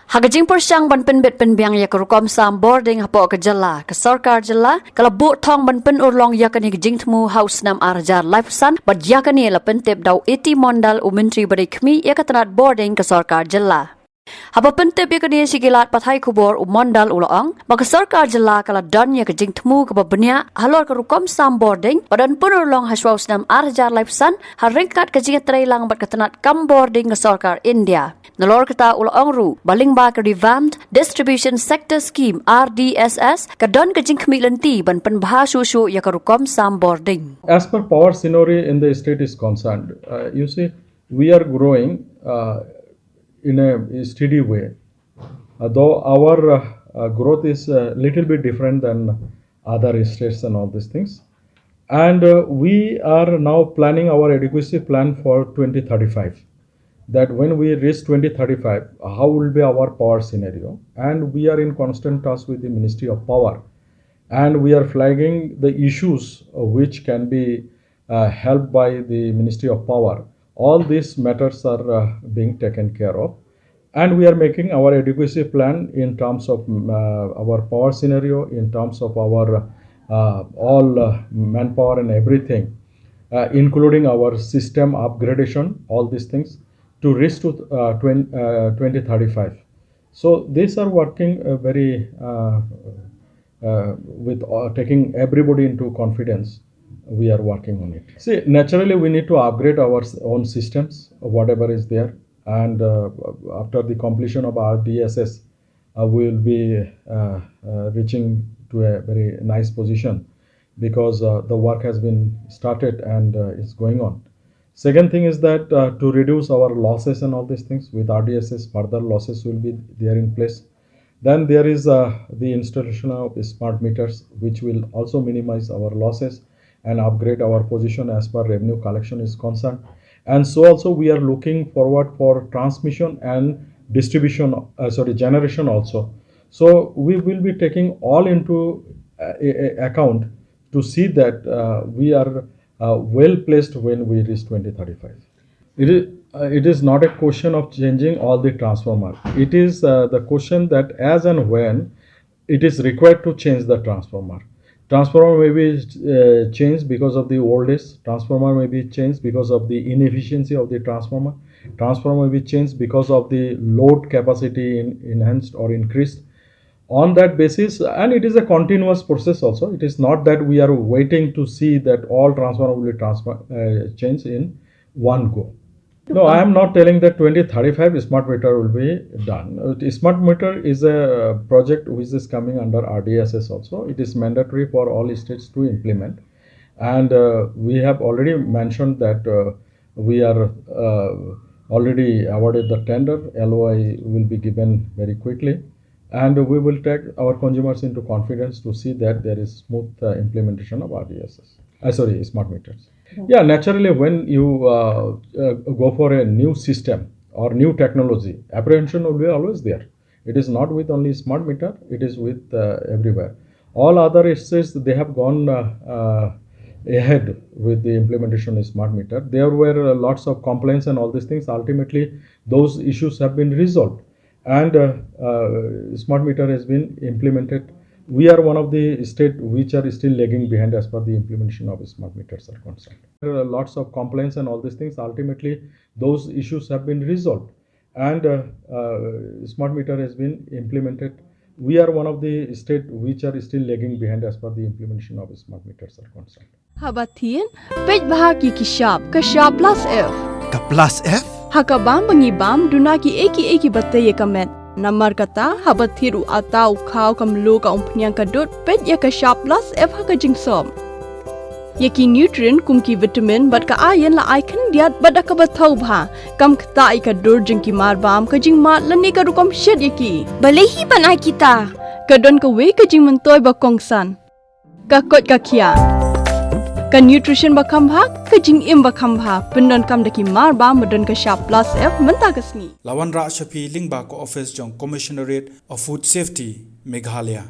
Hagajing Persiang ban Pynbit Pynbiang ya Rukom sam Bording hapo ke jala ke Sorkar jala kalau bu Thong ban Pyn urlong ya kani gejing temu haus Snem arjar life san bad ya kani la pentip dau iti mondal Myntri bari khmi ya katrat Bording ke Sorkar jala. Haba pentip ya kani sigilat pathai kubor mondal uloang maka Sorkar jala kala dan ya gejing temu ke babnya halor ke Rukom sam Bording badan pun urlong haswa Snem arjar life san haringkat gejing trailang bad katanat kam Bording ke Sorkar India. Nalor kata ulang ru baling ba ke revamped distribution sector scheme RDSS kadon ke jingkmi lenti ban penbahasu su ya ke Rukom sam Bording. As per power scenario in the state is concerned, you see we are growing in a steady way. Though our growth is a little bit different than other states and all these things, and we are now planning our adequacy plan for 2035. That when we reach 2035, how will be our power scenario? And we are in constant touch with the Ministry of Power, and we are flagging the issues which can be helped by the Ministry of Power. All these matters are being taken care of, and we are making our adequacy plan in terms of our power scenario, in terms of our all manpower and everything, including our system upgradation, all these things, to reach to 2035. So these are working very with taking everybody into confidence. We are working on it. See, naturally we need to upgrade our own systems, whatever is there, and after the completion of our DSS, we will be reaching to a very nice position because the work has been started and it's going on. Second thing is that to reduce our losses and all these things with RDSS, further losses will be there in place. Then there is the installation of smart meters, which will also minimize our losses and upgrade our position as per revenue collection is concerned. And so also we are looking forward for transmission and distribution, generation also. So we will be taking all into account to see that we are well placed when we reach 2035. It is not a question of changing all the transformer. It is the question that as and when it is required to change the transformer. Transformer may be changed because of the old age. Transformer may be changed because of the inefficiency of the transformer. Transformer may be changed because of the load capacity enhanced or increased. On that basis, and it is a continuous process also. It is not that we are waiting to see that all transformer will be changed in one go. No, I am not telling that 2035 smart meter will be done. Smart meter is a project which is coming under RDSS also. It is mandatory for all states to implement. And we have already mentioned that we are already awarded the tender. LOI will be given very quickly. And we will take our consumers into confidence to see that there is smooth implementation of RDSS. Smart meters. Yeah, naturally, when you go for a new system or new technology, apprehension will be always there. It is not with only smart meter; it is with everywhere. All other states, they have gone ahead with the implementation of smart meter. There were lots of complaints and all these things. Ultimately, those issues have been resolved, and smart meter has been implemented. We are one of the states which are still lagging behind as per the implementation of smart meters are concerned. There are lots of complaints and all these things. Ultimately, those issues have been resolved, and smart meter has been implemented. We are one of the states which are still lagging behind as per the implementation of smart meters are concerned. Habatin, pej bahagi kashab plus F. Ka plus F? Hakabam mangibam dunaki eki bataye kamet. Namar kata habathiru atau khau kamlu ka umpnyang kadut pej ya kashab plus F hakajing som. Yaki nutrient kumki vitamin bat ka ayan la icon diat bat ka bathau bha kam kta I ka dur jingki marbam kajing mat lani ka Rukom shed yaki. Balehi banai kita. Kadon ka we kajing mentoy ba kongsan. Ka kot ka kia. Ka nutrition ba kambha kajing im ba kambha pendon kam daki marba medon ka sharp plus F menta kasni. Lawan Ra Shafi Lingba ko office jong Commissionerate of Food Safety Meghalaya.